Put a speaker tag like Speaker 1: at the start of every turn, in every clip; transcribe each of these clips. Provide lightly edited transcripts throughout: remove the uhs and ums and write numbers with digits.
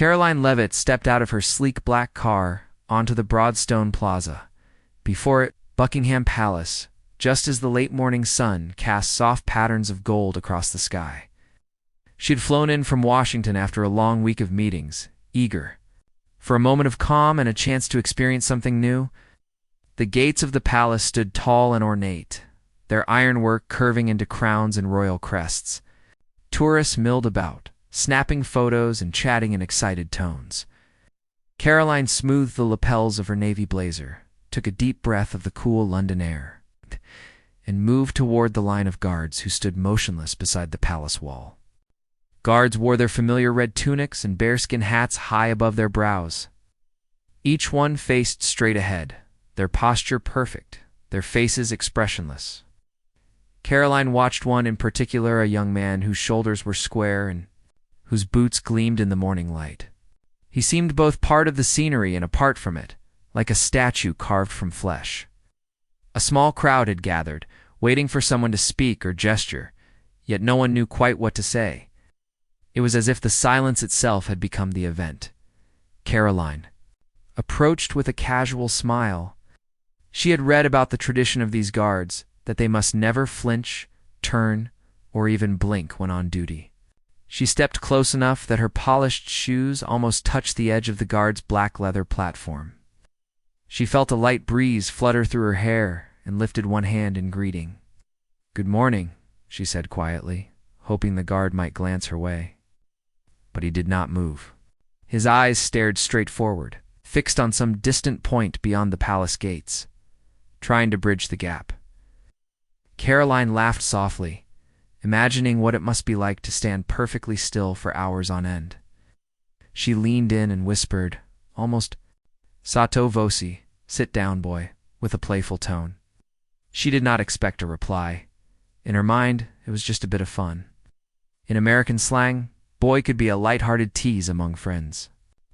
Speaker 1: Karoline Leavitt stepped out of her sleek black car onto the broad stone plaza. Before it, Buckingham Palace, just as the late morning sun cast soft patterns of gold across the sky. She had flown in from Washington after a long week of meetings, eager for a moment of calm and a chance to experience something new. The gates of the palace stood tall and ornate, their ironwork curving into crowns and royal crests. Tourists milled about, snapping photos and chatting in excited tones. Karoline smoothed the lapels of her navy blazer, took a deep breath of the cool London air, and moved toward the line of guards who stood motionless beside the palace wall. Guards wore their familiar red tunics and bearskin hats high above their brows. Each one faced straight ahead, their posture perfect, their faces expressionless. Karoline watched one in particular, a young man whose shoulders were square and whose boots gleamed in the morning light. He seemed both part of the scenery and apart from it, like a statue carved from flesh. A small crowd had gathered, waiting for someone to speak or gesture, yet no one knew quite what to say. It was as if the silence itself had become the event. Karoline approached with a casual smile. She had read about the tradition of these guards, that they must never flinch, turn, or even blink when on duty. She stepped close enough that her polished shoes almost touched the edge of the guard's black leather platform. She felt a light breeze flutter through her hair and lifted one hand in greeting. "Good morning," she said quietly, hoping the guard might glance her way. But he did not move. His eyes stared straight forward, fixed on some distant point beyond the palace gates, trying to bridge the gap. Karoline laughed softly, imagining what it must be like to stand perfectly still for hours on end. She leaned in and whispered, almost sotto voce, "Sit down, boy," with a playful tone. She did not expect a reply. In her mind, it was just a bit of fun. In American slang, boy could be a light-hearted tease among friends.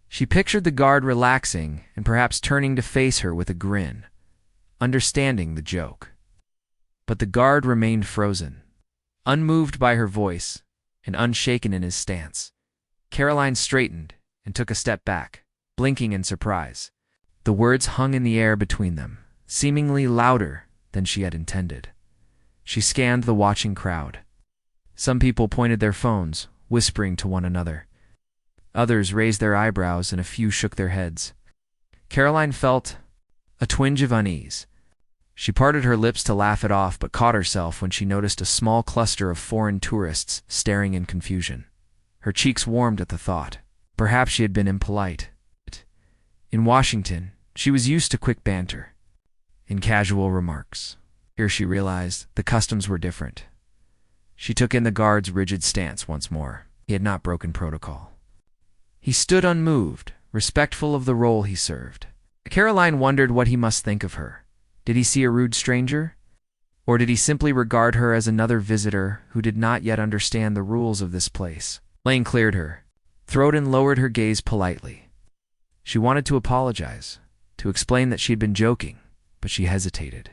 Speaker 1: She pictured the guard relaxing and perhaps turning to face her with a grin, understanding the joke. But the guard remained frozen, unmoved by her voice and unshaken in his stance. Karoline straightened and took a step back, blinking in surprise. The words hung in the air between them, seemingly louder than she had intended. She scanned the watching crowd. Some people pointed their phones, whispering to one another. Others raised their eyebrows and a few shook their heads. Karoline felt a twinge of unease. She parted her lips to laugh it off, but caught herself when she noticed a small cluster of foreign tourists staring in confusion. Her cheeks warmed at the thought. Perhaps she had been impolite. In Washington, she was used to quick banter, in casual remarks. Here she realized the customs were different. She took in the guard's rigid stance once more. He had not broken protocol. He stood unmoved, respectful of the role he served. Karoline wondered what he must think of her. Did he see a rude stranger? Or did he simply regard her as another visitor who did not yet understand the rules of this place? Lane cleared her throat and lowered her gaze politely. She wanted to apologize, to explain that she had been joking, but she hesitated.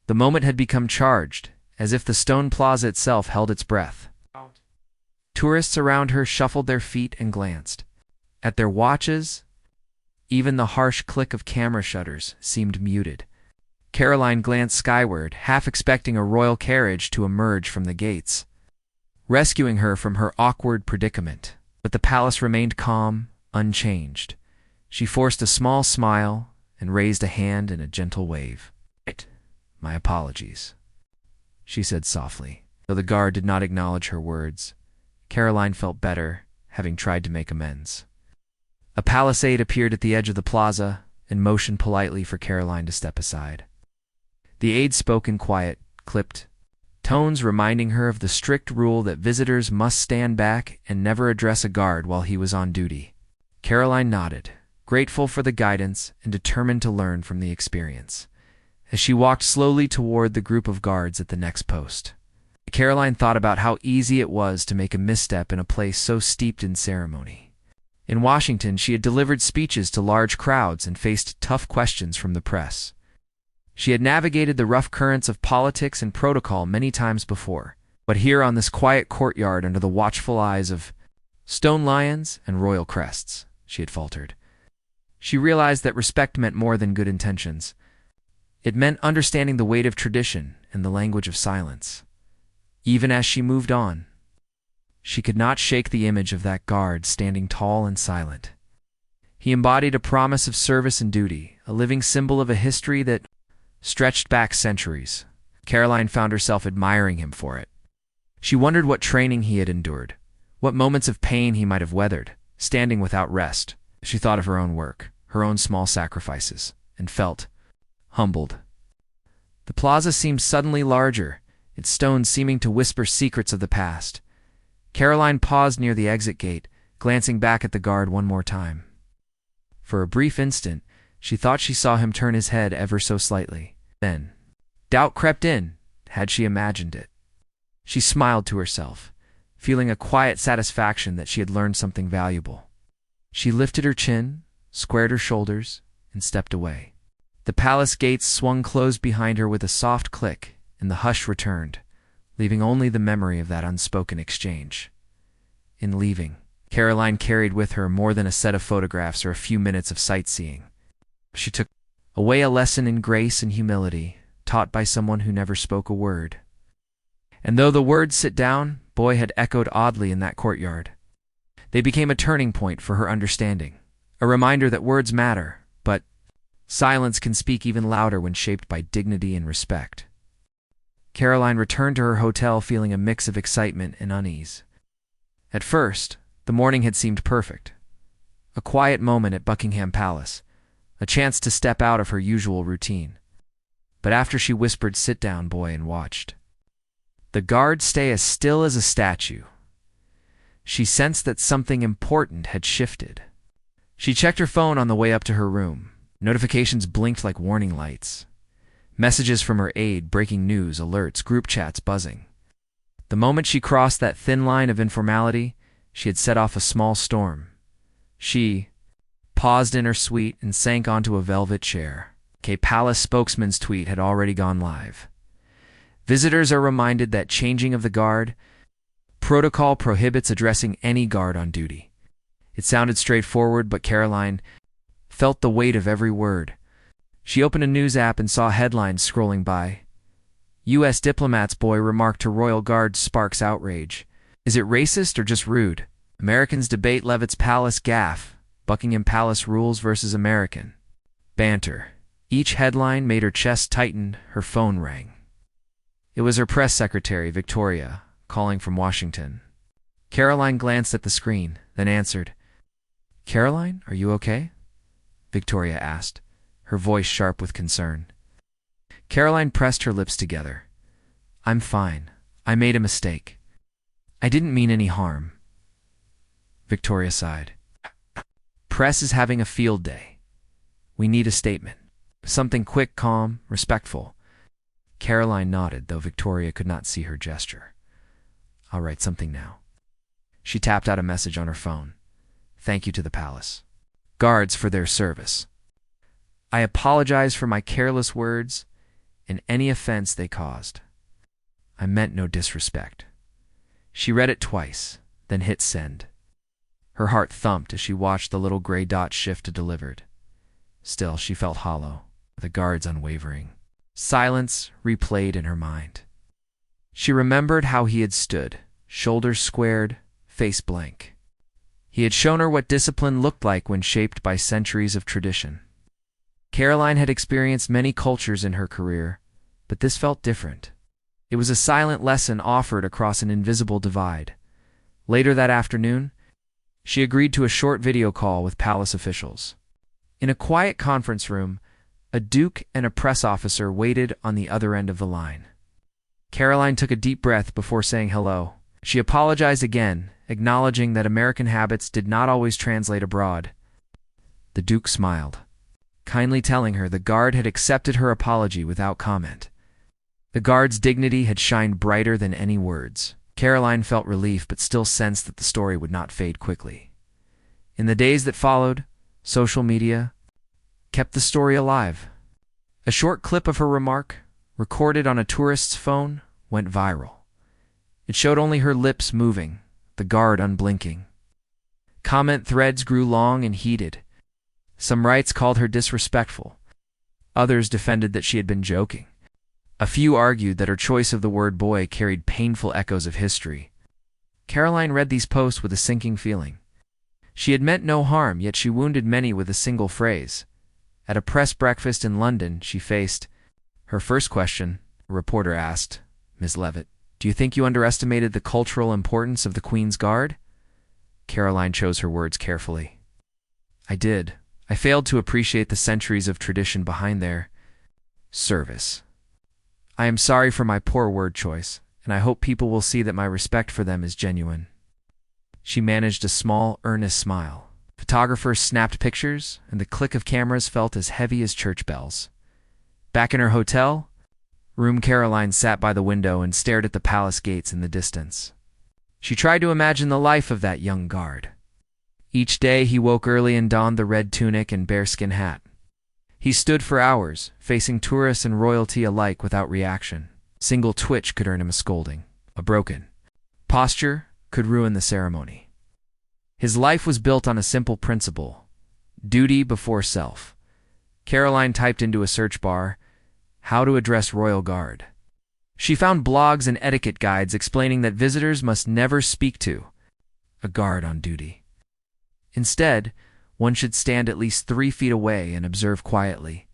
Speaker 1: The moment had become charged, as if the stone plaza itself held its breath. Tourists around her shuffled their feet and glanced at their watches. Even the harsh click of camera shutters seemed muted. Karoline glanced skyward, half expecting a royal carriage to emerge from the gates, rescuing her from her awkward predicament. But the palace remained calm, unchanged. She forced a small smile and raised a hand in a gentle wave. "My apologies," she said softly. Though the guard did not acknowledge her words, Karoline felt better, having tried to make amends. A palisade appeared at the edge of the plaza and motioned politely for Karoline to step aside. The aide spoke in quiet, clipped tones, reminding her of the strict rule that visitors must stand back and never address a guard while he was on duty. Karoline nodded, grateful for the guidance and determined to learn from the experience. As she walked slowly toward the group of guards at the next post, Karoline thought about how easy it was to make a misstep in a place so steeped in ceremony. In Washington, she had delivered speeches to large crowds and faced tough questions from the press. She had navigated the rough currents of politics and protocol many times before, but here on this quiet courtyard under the watchful eyes of Stone lions and royal crests, she had faltered. She realized that respect meant more than good intentions. It meant understanding the weight of tradition and the language of silence. Even as she moved on, she could not shake the image of that guard standing tall and silent. He embodied a promise of service and duty, a living symbol of a history that stretched back centuries. Karoline found herself admiring him for it. She wondered what training he had endured, what moments of pain he might have weathered, standing without rest. She thought of her own work, her own small sacrifices, and felt humbled. The plaza seemed suddenly larger, its stones seeming to whisper secrets of the past. Karoline paused near the exit gate, glancing back at the guard one more time. For a brief instant, she thought she saw him turn his head ever so slightly. Then, doubt crept in. Had she imagined it? She smiled to herself, feeling a quiet satisfaction that she had learned something valuable. She lifted her chin, squared her shoulders, and stepped away. The palace gates swung closed behind her with a soft click, and the hush returned, leaving only the memory of that unspoken exchange. In leaving, Karoline carried with her more than a set of photographs or a few minutes of sightseeing. She took away a lesson in grace and humility, taught by someone who never spoke a word. And though the words "sit down," boy had echoed oddly in that courtyard, they became a turning point for her understanding, a reminder that words matter, but silence can speak even louder when shaped by dignity and respect. Karoline returned to her hotel feeling a mix of excitement and unease. At first, the morning had seemed perfect. A quiet moment at Buckingham Palace, a chance to step out of her usual routine. But after she whispered "sit down, boy," and watched the guard stay as still as a statue, she sensed that something important had shifted. She checked her phone on the way up to her room. Notifications blinked like warning lights. Messages from her aide, breaking news, alerts, group chats buzzing. The moment she crossed that thin line of informality, she had set off a small storm. She paused in her suite and sank onto a velvet chair. A palace spokesman's tweet had already gone live. Visitors are reminded that changing of the guard protocol prohibits addressing any guard on duty. It sounded straightforward, but Karoline felt the weight of every word. She opened a news app and saw headlines scrolling by. U.S. diplomat's boy remarked to royal guard sparks outrage. Is it racist or just rude? Americans debate Leavitt's palace gaffe. Buckingham Palace rules versus American banter. Each headline made her chest tighten. Her phone rang. It was her press secretary, Victoria, calling from Washington. Karoline glanced at the screen, then answered. "Karoline, are you okay?" Victoria asked, her voice sharp with concern. Karoline pressed her lips together. "I'm fine. I made a mistake. I didn't mean any harm." Victoria sighed. "Press is having a field day. We need a statement. Something quick, calm, respectful." Karoline nodded, though Victoria could not see her gesture. "I'll write something now." She tapped out a message on her phone. "Thank you to the palace guards for their service. I apologize for my careless words and any offense they caused. I meant no disrespect." She read it twice, then hit send. Her heart thumped as she watched the little gray dot shift to delivered. Still, she felt hollow, the guards unwavering. Silence replayed in her mind. She remembered how he had stood, shoulders squared, face blank. He had shown her what discipline looked like when shaped by centuries of tradition. Karoline had experienced many cultures in her career, but this felt different. It was a silent lesson offered across an invisible divide. Later that afternoon, she agreed to a short video call with palace officials. In a quiet conference room, a duke and a press officer waited on the other end of the line. Karoline took a deep breath before saying hello. She apologized again, acknowledging that American habits did not always translate abroad. The duke smiled, kindly telling her the guard had accepted her apology without comment. The guard's dignity had shined brighter than any words. Karoline felt relief, but still sensed that the story would not fade quickly. In the days that followed, social media kept the story alive. A short clip of her remark, recorded on a tourist's phone, went viral. It showed only her lips moving, the guard unblinking. Comment threads grew long and heated. Some rights called her disrespectful. Others defended that she had been joking. A few argued that her choice of the word boy carried painful echoes of history. Karoline read these posts with a sinking feeling. She had meant no harm, yet she wounded many with a single phrase. At a press breakfast in London, she faced her first question. A reporter asked, "Ms. Leavitt, do you think you underestimated the cultural importance of the Queen's Guard?" Karoline chose her words carefully. "I did. I failed to appreciate the centuries of tradition behind their service. I am sorry for my poor word choice, and I hope people will see that my respect for them is genuine." She managed a small, earnest smile. Photographers snapped pictures, and the click of cameras felt as heavy as church bells. Back in her hotel room, Karoline sat by the window and stared at the palace gates in the distance. She tried to imagine the life of that young guard. Each day he woke early and donned the red tunic and bearskin hat. He stood for hours, facing tourists and royalty alike without reaction. A single twitch could earn him a scolding. A broken posture could ruin the ceremony. His life was built on a simple principle: duty before self. Karoline typed into a search bar, "How to address royal guard." She found blogs and etiquette guides explaining that visitors must never speak to a guard on duty. Instead, one should stand at least 3 feet away and observe quietly.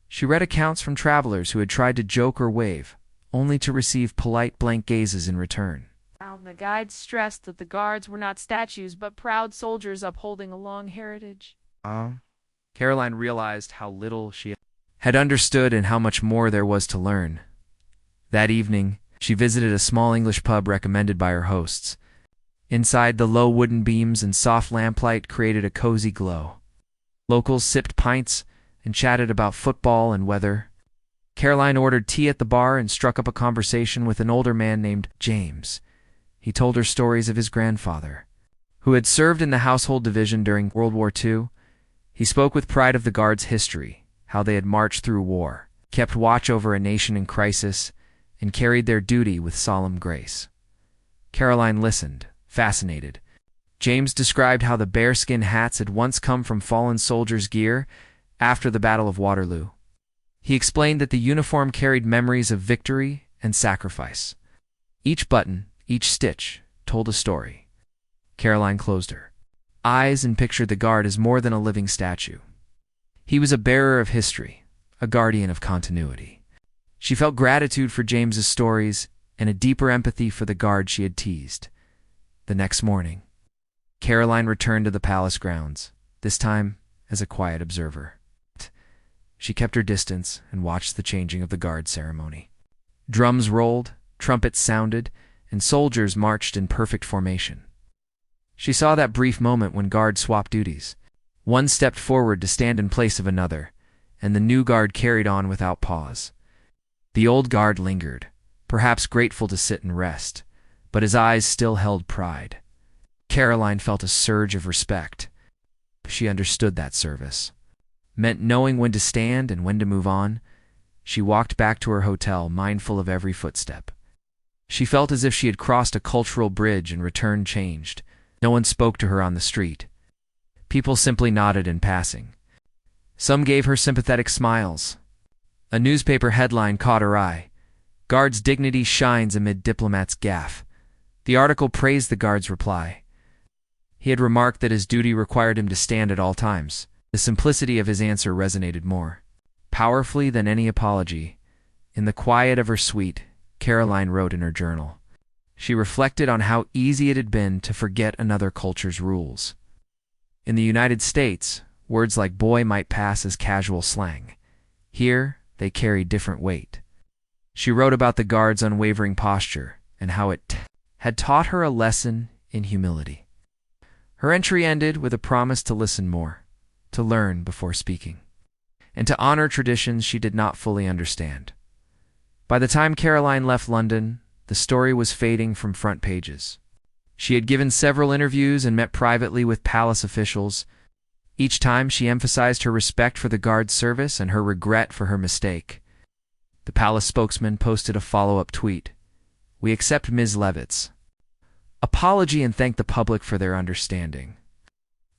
Speaker 1: She read accounts from travelers who had tried to joke or wave, only to receive polite blank gazes in return.
Speaker 2: The guides stressed that the guards were not statues but proud soldiers upholding a long heritage.
Speaker 1: Karoline realized how little she had understood and how much more there was to learn. That evening, she visited a small English pub recommended by her hosts. Inside, the low wooden beams and soft lamplight created a cozy glow. Locals sipped pints and chatted about football and weather. Karoline ordered tea at the bar and struck up a conversation with an older man named James. He told her stories of his grandfather, who had served in the household division during World War II. He spoke with pride of the Guard's history, how they had marched through war, kept watch over a nation in crisis, and carried their duty with solemn grace. Karoline listened, fascinated. James described how the bearskin hats had once come from fallen soldiers' gear after the Battle of Waterloo. He explained that the uniform carried memories of victory and sacrifice. Each button, each stitch, told a story. Karoline closed her eyes and pictured the guard as more than a living statue. He was a bearer of history, a guardian of continuity. She felt gratitude for James's stories and a deeper empathy for the guard she had teased. The next morning, Karoline returned to the palace grounds, this time as a quiet observer. She kept her distance and watched the changing of the guard ceremony. Drums rolled, trumpets sounded, and soldiers marched in perfect formation. She saw that brief moment when guards swapped duties. One stepped forward to stand in place of another, and the new guard carried on without pause. The old guard lingered, perhaps grateful to sit and rest, but his eyes still held pride. Karoline felt a surge of respect. She understood that service meant knowing when to stand and when to move on. She walked back to her hotel, mindful of every footstep. She felt as if she had crossed a cultural bridge and returned changed. No one spoke to her on the street. People simply nodded in passing. Some gave her sympathetic smiles. A newspaper headline caught her eye: "Guard's dignity shines amid diplomat's gaffe." The article praised the guard's reply. He had remarked that his duty required him to stand at all times. The simplicity of his answer resonated more powerfully than any apology. In the quiet of her suite, Karoline wrote in her journal. She reflected on how easy it had been to forget another culture's rules. In the United States, words like boy might pass as casual slang. Here, they carry different weight. She wrote about the guard's unwavering posture and how it had taught her a lesson in humility. Her entry ended with a promise to listen more, to learn before speaking, and to honor traditions she did not fully understand. By the time Karoline left London, the story was fading from front pages. She had given several interviews and met privately with palace officials. Each time she emphasized her respect for the guard's service and her regret for her mistake. The palace spokesman posted a follow-up tweet. "We accept Ms. Leavitt's apology and thank the public for their understanding."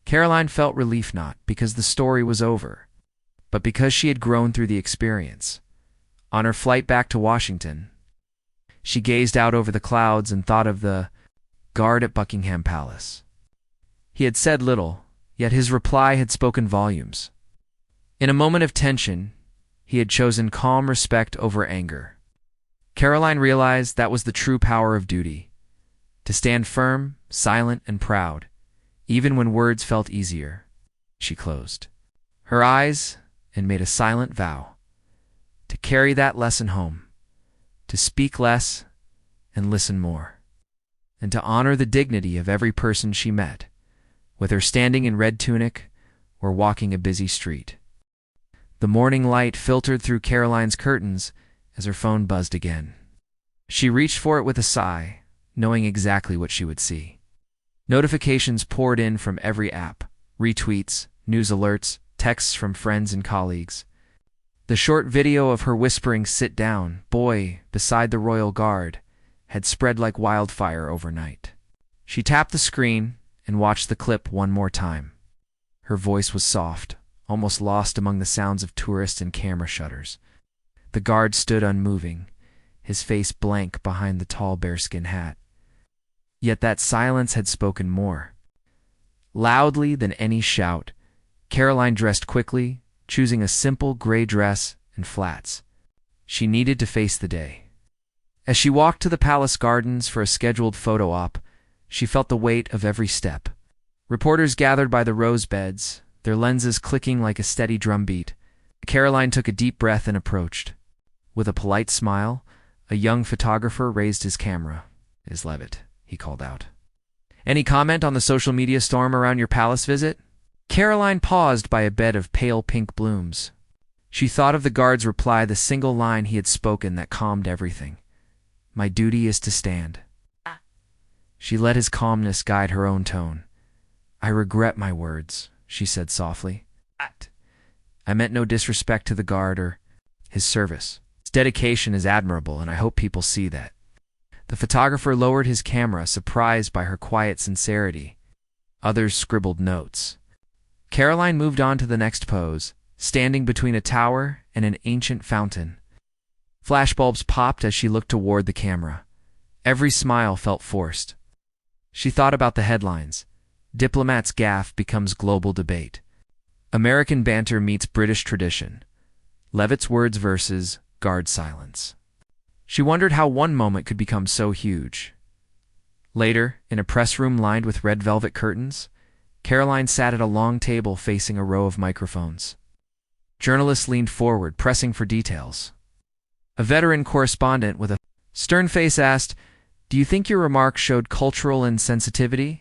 Speaker 1: Karoline felt relief not because the story was over, but because she had grown through the experience. On her flight back to Washington, she gazed out over the clouds and thought of the guard at Buckingham Palace. He had said little, yet his reply had spoken volumes. In a moment of tension, he had chosen calm respect over anger. Karoline realized that was the true power of duty, to stand firm, silent, and proud, even when words felt easier. She closed her eyes and made a silent vow to carry that lesson home, to speak less and listen more, and to honor the dignity of every person she met, whether standing in red tunic or walking a busy street. The morning light filtered through Karoline's curtains as her phone buzzed again. She reached for it with a sigh, knowing exactly what she would see. Notifications poured in from every app, retweets, news alerts, texts from friends and colleagues. The short video of her whispering "sit down, boy," beside the royal guard had spread like wildfire overnight. She tapped the screen and watched the clip one more time. Her voice was soft, almost lost among the sounds of tourists and camera shutters. The guard stood unmoving, his face blank behind the tall bearskin hat. Yet that silence had spoken more. Loudly than any shout, Karoline dressed quickly, choosing a simple gray dress and flats. She needed to face the day. As she walked to the palace gardens for a scheduled photo op, she felt the weight of every step. Reporters gathered by the rose beds, their lenses clicking like a steady drumbeat. Karoline took a deep breath and approached. With a polite smile, a young photographer raised his camera. "Ms. Leavitt," he called out. "Any comment on the social media storm around your palace visit?" Karoline paused by a bed of pale pink blooms. She thought of the guard's reply, the single line he had spoken that calmed everything. "My duty is to stand." She let his calmness guide her own tone. "I regret my words," she said softly. "I meant no disrespect to the guard or his service. His dedication is admirable, and I hope people see that." The photographer lowered his camera, surprised by her quiet sincerity. Others scribbled notes. Karoline moved on to the next pose, standing between a tower and an ancient fountain. Flashbulbs popped as she looked toward the camera. Every smile felt forced. She thought about the headlines. Diplomat's gaffe becomes global debate. American banter meets British tradition. Leavitt's words versus guard silence. She wondered how one moment could become so huge. Later, in a press room lined with red velvet curtains, Karoline sat at a long table facing a row of microphones. Journalists leaned forward, pressing for details. A veteran correspondent with a stern face asked, "Do you think your remarks showed cultural insensitivity?"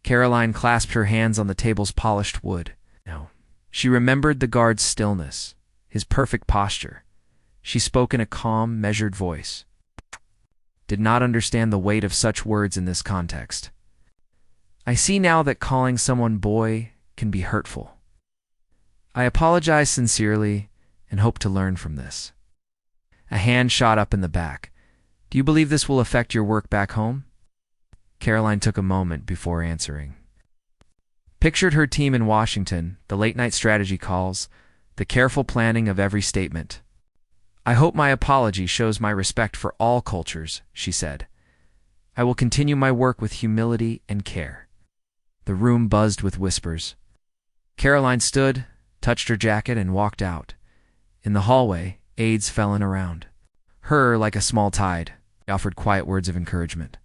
Speaker 1: Karoline clasped her hands on the table's polished wood. No. She remembered the guard's stillness, his perfect posture. She spoke in a calm, measured voice. Did not understand the weight of such words in this context. "I see now that calling someone boy can be hurtful. I apologize sincerely and hope to learn from this." A hand shot up in the back. "Do you believe this will affect your work back home?" Karoline took a moment before answering. Pictured her team in Washington, the late-night strategy calls, the careful planning of every statement. "I hope my apology shows my respect for all cultures," she said. "I will continue my work with humility and care." The room buzzed with whispers. Karoline stood, touched her jacket, and walked out. In the hallway, aides fell in around. Her, like a small tide, offered quiet words of encouragement.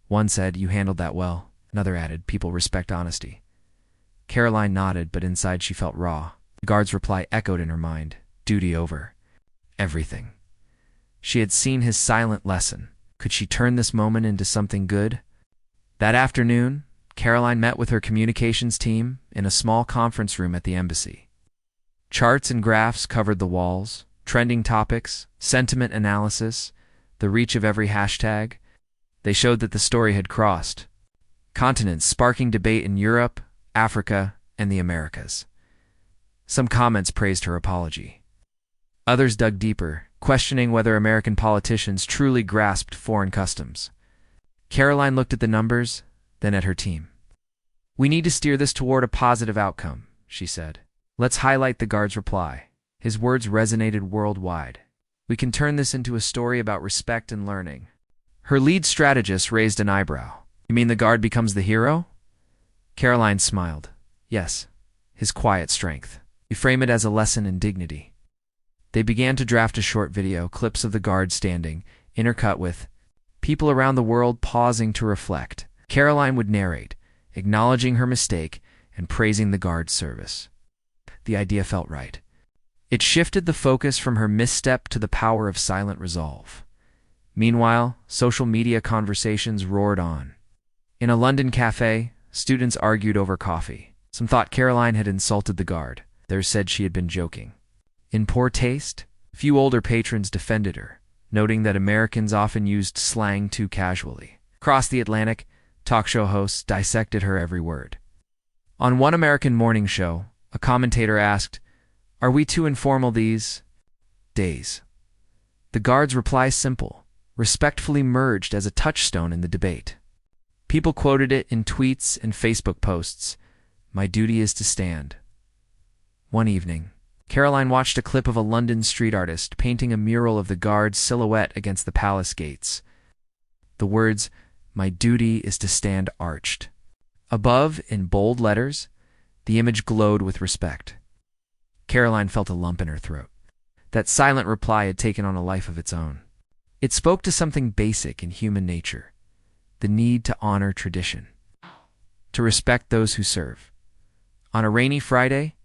Speaker 1: One said, "You handled that well." Another added, "People respect honesty." Karoline nodded, but inside she felt raw. The guard's reply echoed in her mind. Duty over everything. She had seen his silent lesson. Could she turn this moment into something good? That afternoon, Karoline met with her communications team in a small conference room at the embassy. Charts and graphs covered the walls, trending topics, sentiment analysis, the reach of every hashtag. They showed that the story had crossed continents, sparking debate in Europe, Africa, and the Americas. Some comments praised her apology. Others dug deeper, questioning whether American politicians truly grasped foreign customs. Karoline looked at the numbers, then at her team. We need to steer this toward a positive outcome, she said. Let's highlight the guard's reply. His words resonated worldwide. We can turn this into a story about respect and learning. Her lead strategist raised an eyebrow. You mean the guard becomes the hero? Karoline smiled. Yes, his quiet strength. You frame it as a lesson in dignity. They began to draft a short video, clips of the guard standing, intercut with people around the world pausing to reflect. Karoline would narrate, acknowledging her mistake and praising the guard's service. The idea felt right. It shifted the focus from her misstep to the power of silent resolve. Meanwhile, social media conversations roared on. In a London cafe, students argued over coffee. Some thought Karoline had insulted the guard. Others said she had been joking. In poor taste, a few older patrons defended her, noting that Americans often used slang too casually. Across the Atlantic, talk show hosts dissected her every word. On one American morning show, a commentator asked, "Are we too informal these days?" The guard's reply, simple, respectfully merged as a touchstone in the debate. People quoted it in tweets and Facebook posts. My duty is to stand. One evening, Karoline watched a clip of a London street artist painting a mural of the guard's silhouette against the palace gates. The words, "My duty is to stand," arched. Above, in bold letters, the image glowed with respect. Karoline felt a lump in her throat. That silent reply had taken on a life of its own. It spoke to something basic in human nature, the need to honor tradition, to respect those who serve. On a rainy Friday,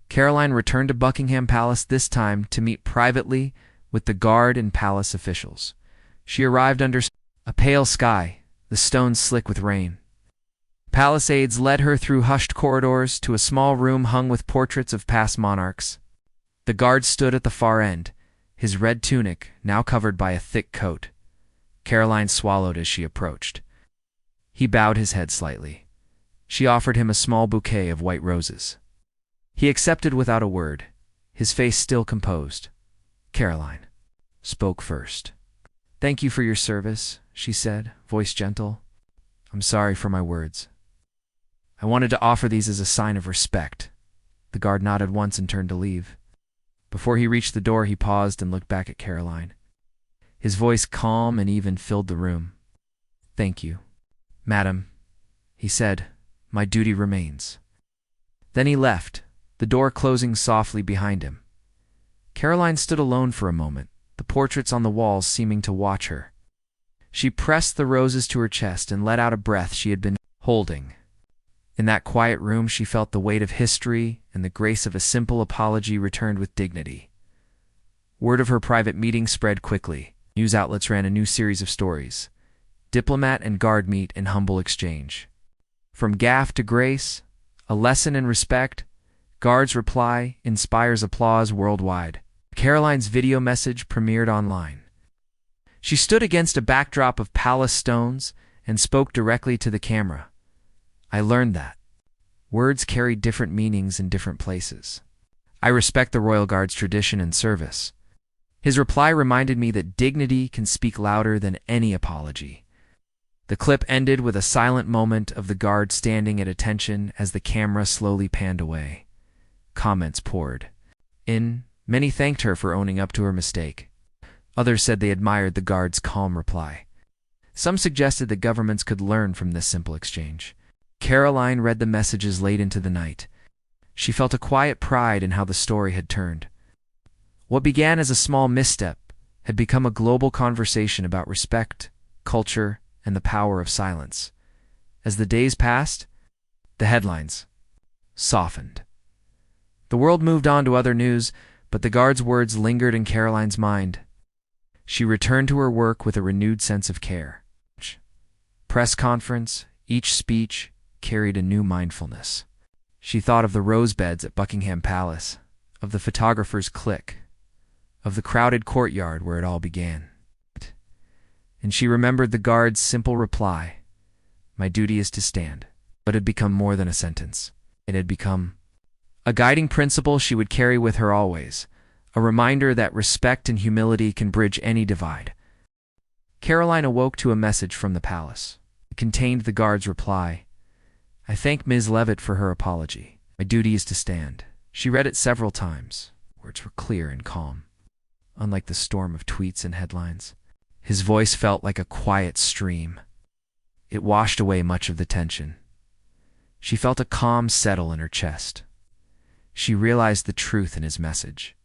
Speaker 1: Karoline returned to Buckingham Palace, this time to meet privately with the guard and palace officials. She arrived under a pale sky, the stones slick with rain. Palace aides led her through hushed corridors to a small room hung with portraits of past monarchs. The guard stood at the far end, his red tunic now covered by a thick coat. Karoline swallowed as she approached. He bowed his head slightly. She offered him a small bouquet of white roses. He accepted without a word, his face still composed. Karoline spoke first. "Thank you for your service," she said, voice gentle. "I'm sorry for my words. I wanted to offer these as a sign of respect." The guard nodded once and turned to leave. Before he reached the door, he paused and looked back at Karoline. His voice, calm and even, filled the room. "Thank you, madam," he said. "My duty remains." Then he left, the door closing softly behind him. Karoline stood alone for a moment, the portraits on the walls seeming to watch her. She pressed the roses to her chest and let out a breath she had been holding. In that quiet room, she felt the weight of history, and the grace of a simple apology returned with dignity. Word of her private meeting spread quickly. News outlets ran a new series of stories. Diplomat and guard meet in humble exchange. From gaffe to grace, a lesson in respect, guard's reply inspires applause worldwide. Karoline's video message premiered online. She stood against a backdrop of palace stones and spoke directly to the camera. "I learned that words carry different meanings in different places. I respect the Royal Guard's tradition and service." His reply reminded me that dignity can speak louder than any apology. The clip ended with a silent moment of the guard standing at attention as the camera slowly panned away. Comments poured in. Many thanked her for owning up to her mistake. Others said they admired the guard's calm reply. Some suggested that governments could learn from this simple exchange. Karoline read the messages late into the night. She felt a quiet pride in how the story had turned. What began as a small misstep had become a global conversation about respect, culture, and the power of silence. As the days passed, the headlines softened. The world moved on to other news, but the guard's words lingered in Karoline's mind. She returned to her work with a renewed sense of care. Press conference, each speech carried a new mindfulness. She thought of the rose beds at Buckingham Palace, of the photographer's clique, of the crowded courtyard where it all began. And she remembered the guard's simple reply, "My duty is to stand." But it had become more than a sentence. It had become a guiding principle she would carry with her always, a reminder that respect and humility can bridge any divide. Karoline awoke to a message from the palace. It contained the guard's reply, I thank Ms. Leavitt for her apology. My duty is to stand. She read it several times. Words were clear and calm, unlike the storm of tweets and headlines. His voice felt like a quiet stream. It washed away much of the tension. She felt a calm settle in her chest. She realized the truth in his message.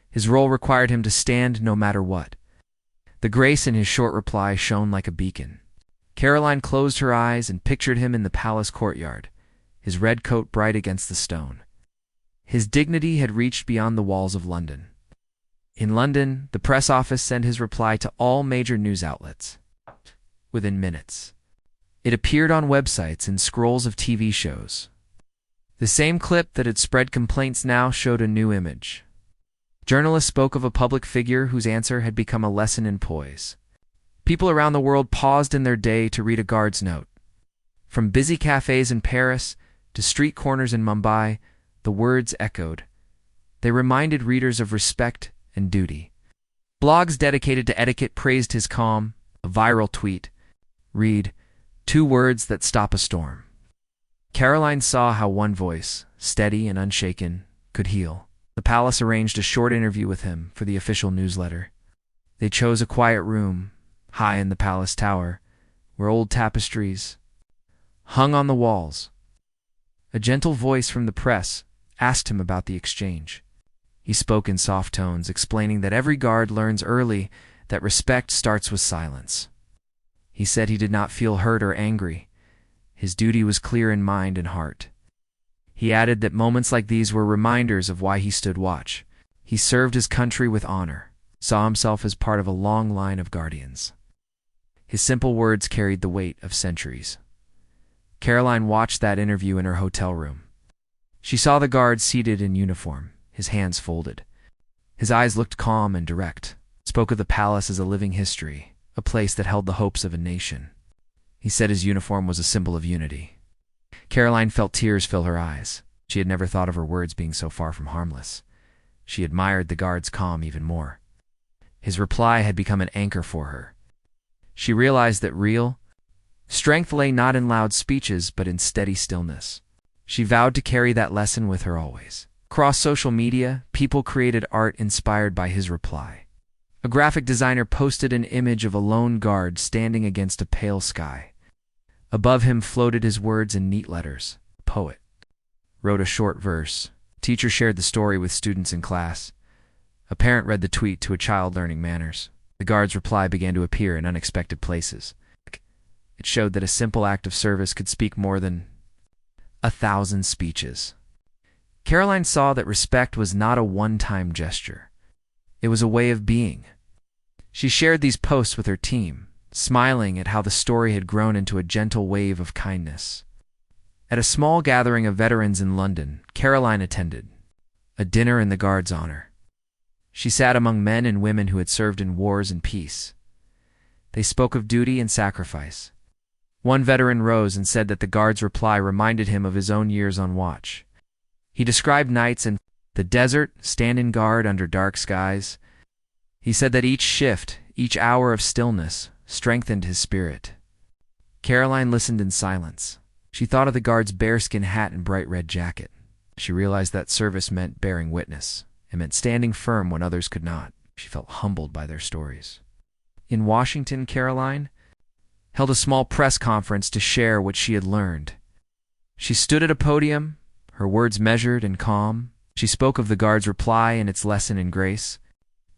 Speaker 1: His role required him to stand no matter what. The grace in his short reply shone like a beacon. Karoline closed her eyes and pictured him in the palace courtyard, his red coat bright against the stone. His dignity had reached beyond the walls of London. In London, the press office sent his reply to all major news outlets. Within minutes, it appeared on websites and scrolls of TV shows. The same clip that had spread complaints now showed a new image. Journalists spoke of a public figure whose answer had become a lesson in poise. People around the world paused in their day to read a guard's note. From busy cafes in Paris to street corners in Mumbai, the words echoed. They reminded readers of respect and duty. Blogs dedicated to etiquette praised his calm. A viral tweet read, "2 words that stop a storm." Karoline saw how one voice, steady and unshaken, could heal. The palace arranged a short interview with him for the official newsletter. They chose a quiet room, high in the palace tower, where old tapestries hung on the walls. A gentle voice from the press asked him about the exchange. He spoke in soft tones, explaining that every guard learns early that respect starts with silence. He said he did not feel hurt or angry. His duty was clear in mind and heart. He added that moments like these were reminders of why he stood watch. He served his country with honor, saw himself as part of a long line of guardians. His simple words carried the weight of centuries. Karoline watched that interview in her hotel room. She saw the guard seated in uniform, his hands folded. His eyes looked calm and direct, spoke of the palace as a living history, a place that held the hopes of a nation. He said his uniform was a symbol of unity. Karoline felt tears fill her eyes. She had never thought of her words being so far from harmless. She admired the guard's calm even more. His reply had become an anchor for her. She realized that real strength lay not in loud speeches, but in steady stillness. She vowed to carry that lesson with her always. Across social media, people created art inspired by his reply. A graphic designer posted an image of a lone guard standing against a pale sky. Above him floated his words in neat letters. A poet wrote a short verse. A teacher shared the story with students in class. A parent read the tweet to a child learning manners. The guard's reply began to appear in unexpected places. It showed that a simple act of service could speak more than 1,000 speeches. Karoline saw that respect was not a one-time gesture. It was a way of being. She shared these posts with her team, smiling at how the story had grown into a gentle wave of kindness. At a small gathering of veterans in London, Karoline attended, a dinner in the guard's honor. She sat among men and women who had served in wars and peace. They spoke of duty and sacrifice. One veteran rose and said that the guard's reply reminded him of his own years on watch. He described nights in the desert, standing guard under dark skies. He said that each shift, each hour of stillness, strengthened his spirit. Karoline listened in silence. She thought of the guard's bearskin hat and bright red jacket. She realized that service meant bearing witness. It meant standing firm when others could not. She felt humbled by their stories. In Washington, Karoline held a small press conference to share what she had learned. She stood at a podium, her words measured and calm. She spoke of the guard's reply and its lesson in grace.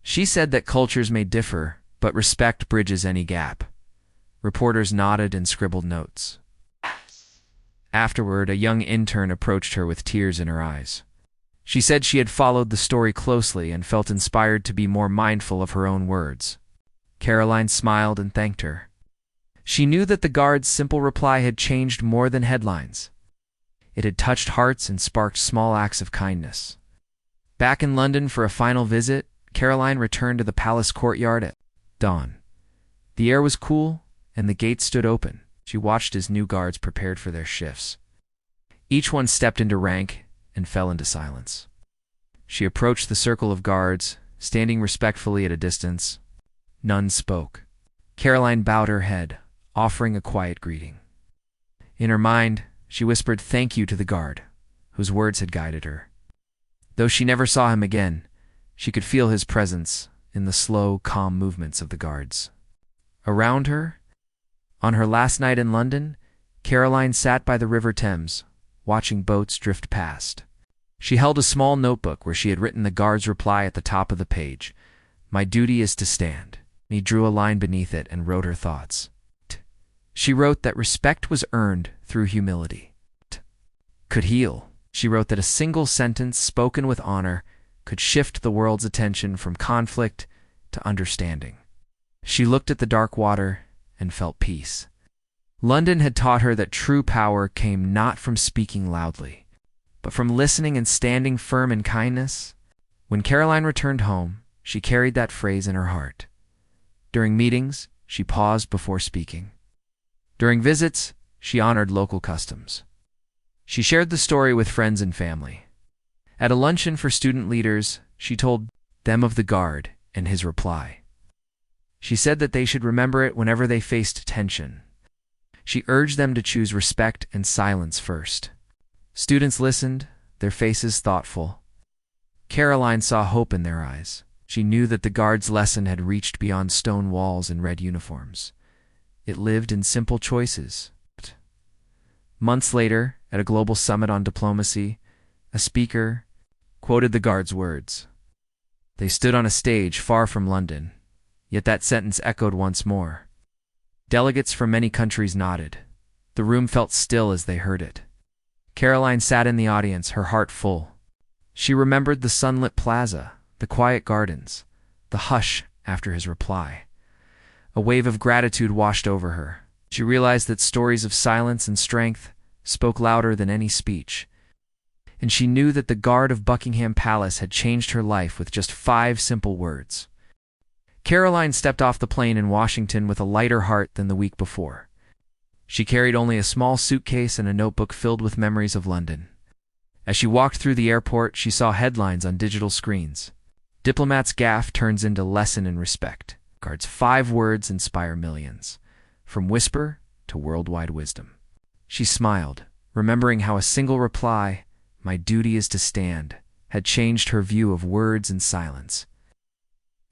Speaker 1: She said that cultures may differ, but respect bridges any gap. Reporters nodded and scribbled notes. Afterward, a young intern approached her with tears in her eyes. She said she had followed the story closely and felt inspired to be more mindful of her own words. Karoline smiled and thanked her. She knew that the guard's simple reply had changed more than headlines. It had touched hearts and sparked small acts of kindness. Back in London for a final visit, Karoline returned to the palace courtyard at dawn. The air was cool, and the gates stood open. She watched as new guards prepared for their shifts. Each one stepped into rank and fell into silence. She approached the circle of guards, standing respectfully at a distance. None spoke. Karoline bowed her head, offering a quiet greeting. In her mind, she whispered thank you to the guard, whose words had guided her. Though she never saw him again, she could feel his presence in the slow, calm movements of the guards. Around her, on her last night in London, Karoline sat by the River Thames, watching boats drift past. She held a small notebook where she had written the guard's reply at the top of the page. "My duty is to stand." He drew a line beneath it and wrote her thoughts. She wrote that respect was earned through humility. Could heal. She wrote that a single sentence spoken with honor could shift the world's attention from conflict to understanding. She looked at the dark water and felt peace. London had taught her that true power came not from speaking loudly, but from listening and standing firm in kindness. When Karoline returned home, she carried that phrase in her heart. During meetings, she paused before speaking. During visits, she honored local customs. She shared the story with friends and family. At a luncheon for student leaders, she told them of the guard and his reply. She said that they should remember it whenever they faced tension. She urged them to choose respect and silence first. Students listened, their faces thoughtful. Karoline saw hope in their eyes. She knew that the guard's lesson had reached beyond stone walls and red uniforms. It lived in simple choices. Months later, at a global summit on diplomacy, a speaker quoted the guard's words. They stood on a stage far from London, yet that sentence echoed once more. Delegates from many countries nodded. The room felt still as they heard it. Karoline sat in the audience, her heart full. She remembered the sunlit plaza, the quiet gardens, the hush after his reply. A wave of gratitude washed over her. She realized that stories of silence and strength spoke louder than any speech. And she knew that the guard of Buckingham Palace had changed her life with just 5 simple words. Karoline stepped off the plane in Washington with a lighter heart than the week before. She carried only a small suitcase and a notebook filled with memories of London. As she walked through the airport, she saw headlines on digital screens. Diplomat's gaffe turns into lesson in respect. Guard's 5 words inspire millions, from whisper to worldwide wisdom. She smiled, remembering how a single reply, "My duty is to stand," had changed her view of words and silence.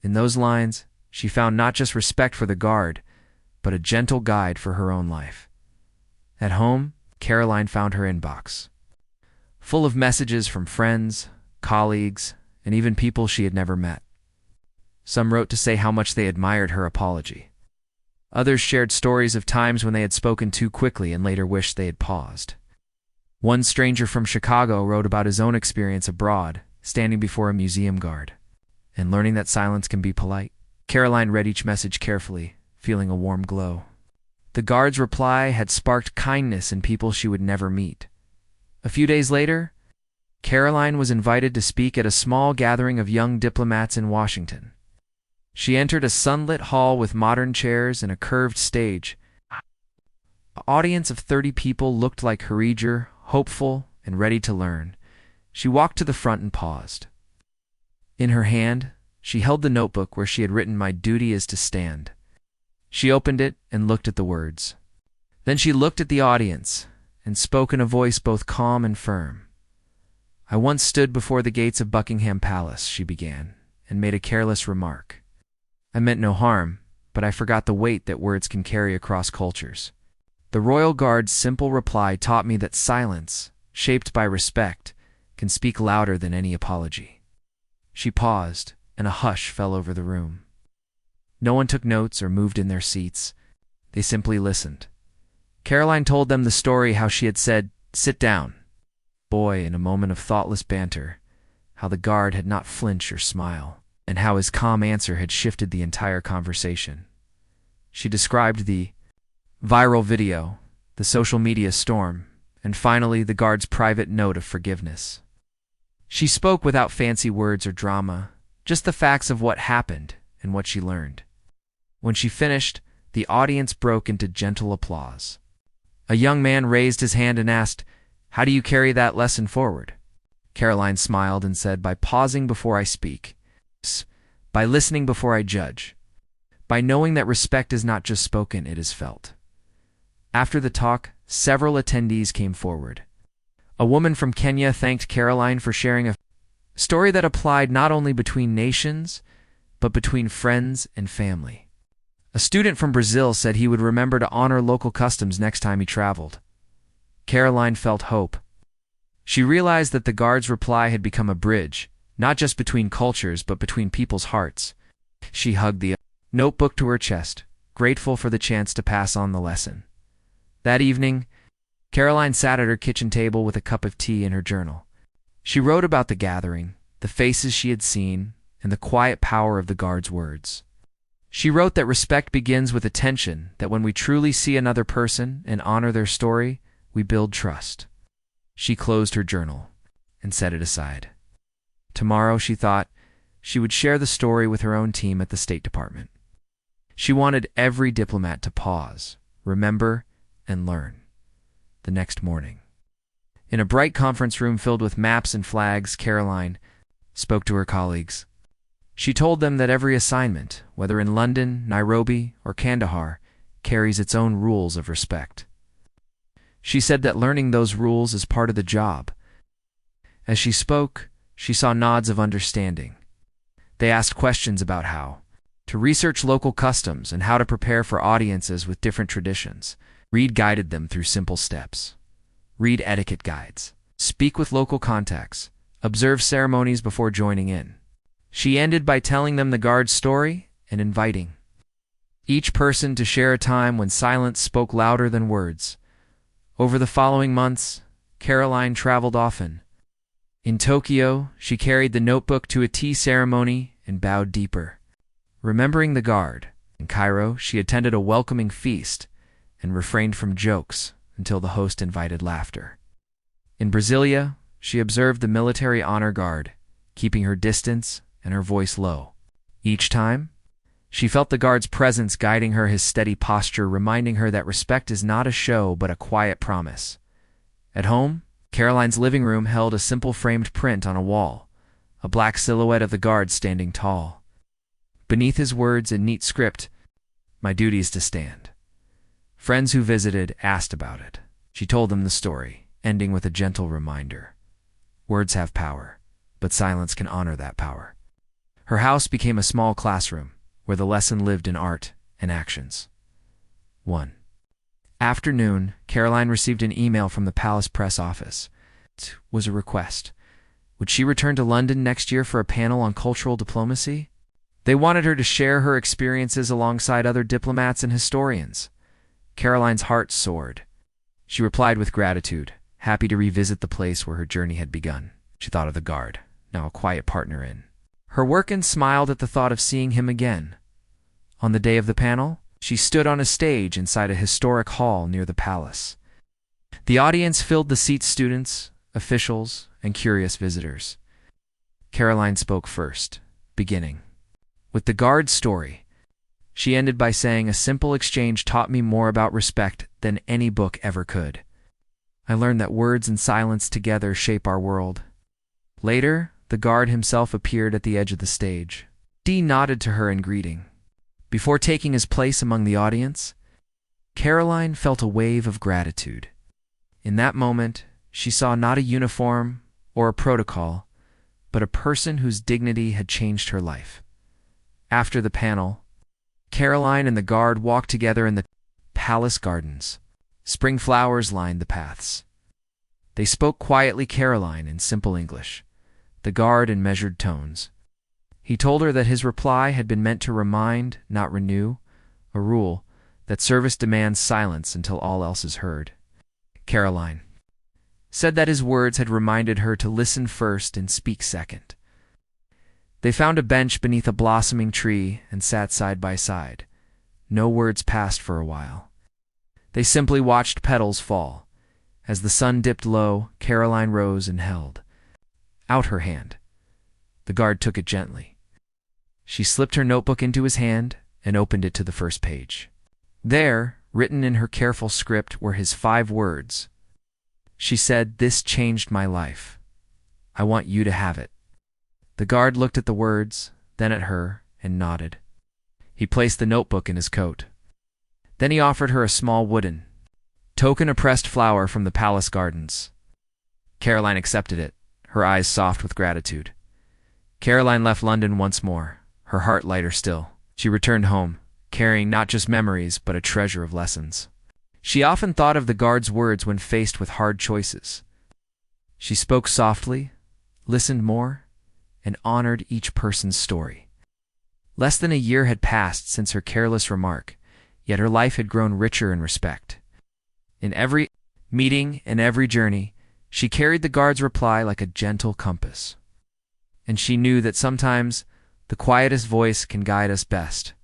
Speaker 1: In those lines, she found not just respect for the guard, but a gentle guide for her own life. At home, Karoline found her inbox, full of messages from friends, colleagues, and even people she had never met. Some wrote to say how much they admired her apology. Others shared stories of times when they had spoken too quickly and later wished they had paused. One stranger from Chicago wrote about his own experience abroad, standing before a museum guard, and learning that silence can be polite. Karoline read each message carefully, feeling a warm glow. The guard's reply had sparked kindness in people she would never meet. A few days later, Karoline was invited to speak at a small gathering of young diplomats in Washington. She entered a sunlit hall with modern chairs and a curved stage. An audience of 30 people looked like her eager, hopeful, and ready to learn. She walked to the front and paused. In her hand, she held the notebook where she had written, "My duty is to stand." She opened it and looked at the words. Then she looked at the audience and spoke in a voice both calm and firm. "I once stood before the gates of Buckingham Palace," she began, "and made a careless remark. I meant no harm, but I forgot the weight that words can carry across cultures. The Royal Guard's simple reply taught me that silence, shaped by respect, can speak louder than any apology." She paused, and a hush fell over the room. No one took notes or moved in their seats. They simply listened. Karoline told them the story how she had said, "Sit down, boy," in a moment of thoughtless banter, how the guard had not flinch or smile, and how his calm answer had shifted the entire conversation. She described the viral video, the social media storm, and finally the guard's private note of forgiveness. She spoke without fancy words or drama, just the facts of what happened and what she learned. When she finished, the audience broke into gentle applause. A young man raised his hand and asked, "How do you carry that lesson forward?" Karoline smiled and said, "By pausing before I speak, by listening before I judge, by knowing that respect is not just spoken, it is felt." After the talk, several attendees came forward. A woman from Kenya thanked Karoline for sharing a story that applied not only between nations, but between friends and family. A student from Brazil said he would remember to honor local customs next time he traveled. Karoline felt hope. She realized that the guard's reply had become a bridge, not just between cultures, but between people's hearts. She hugged the notebook to her chest, grateful for the chance to pass on the lesson. That evening, Karoline sat at her kitchen table with a cup of tea in her journal. She wrote about the gathering, the faces she had seen, and the quiet power of the guard's words. She wrote that respect begins with attention, that when we truly see another person and honor their story, we build trust. She closed her journal and set it aside. Tomorrow, she thought, she would share the story with her own team at the State Department. She wanted every diplomat to pause, remember, and learn. The next morning, in a bright conference room filled with maps and flags, Karoline spoke to her colleagues. She told them that every assignment, whether in London, Nairobi, or Kandahar, carries its own rules of respect. She said that learning those rules is part of the job. As she spoke, she saw nods of understanding. They asked questions about how to research local customs and how to prepare for audiences with different traditions. Reed guided them through simple steps. Read etiquette guides. Speak with local contacts. Observe ceremonies before joining in. She ended by telling them the guard's story and inviting each person to share a time when silence spoke louder than words. Over the following months, Karoline traveled often. In Tokyo, she carried the notebook to a tea ceremony and bowed deeper. Remembering the guard, in Cairo, she attended a welcoming feast and refrained from jokes until the host invited laughter. In Brasilia, she observed the military honor guard, keeping her distance and her voice low. Each time, she felt the guard's presence guiding her, his steady posture reminding her that respect is not a show but a quiet promise. At home, Karoline's living room held a simple framed print on a wall, a black silhouette of the guard standing tall. Beneath his words in neat script, "My duty is to stand." Friends who visited asked about it. She told them the story, ending with a gentle reminder. Words have power, but silence can honor that power. Her house became a small classroom, where the lesson lived in art and actions. 1. Afternoon, Karoline received an email from the Palace Press Office. It was a request. Would she return to London next year for a panel on cultural diplomacy? They wanted her to share her experiences alongside other diplomats and historians. Karoline's heart soared. She replied with gratitude, happy to revisit the place where her journey had begun. She thought of the guard, now a quiet partner in her work, and smiled at the thought of seeing him again. On the day of the panel, she stood on a stage inside a historic hall near the palace. The audience filled the seats, students, officials, and curious visitors. Karoline spoke first, beginning with the guard's story. She ended by saying, "A simple exchange taught me more about respect than any book ever could. I learned that words and silence together shape our world." Later, the guard himself appeared at the edge of the stage. Dee nodded to her in greeting. Before taking his place among the audience, Karoline felt a wave of gratitude. In that moment, she saw not a uniform or a protocol, but a person whose dignity had changed her life. After the panel, Karoline and the guard walked together in the palace gardens. Spring flowers lined the paths. They spoke quietly, Karoline in simple English, the guard in measured tones. He told her that his reply had been meant to remind, not renew, a rule that service demands silence until all else is heard. Karoline said that his words had reminded her to listen first and speak second. They found a bench beneath a blossoming tree and sat side by side. No words passed for a while. They simply watched petals fall. As the sun dipped low, Karoline rose and held out her hand. The guard took it gently. She slipped her notebook into his hand and opened it to the first page. There, written in her careful script, were his 5 words. She said, "This changed my life. I want you to have it." The guard looked at the words, then at her, and nodded. He placed the notebook in his coat. Then he offered her a small wooden token a pressed flower from the palace gardens. Karoline accepted it, her eyes soft with gratitude. Karoline left London once more, her heart lighter still. She returned home, carrying not just memories but a treasure of lessons. She often thought of the guard's words when faced with hard choices. She spoke softly, listened more, and honored each person's story. Less than a year had passed since her careless remark, yet her life had grown richer in respect. In every meeting and every journey, she carried the guard's reply like a gentle compass. And she knew that sometimes the quietest voice can guide us best.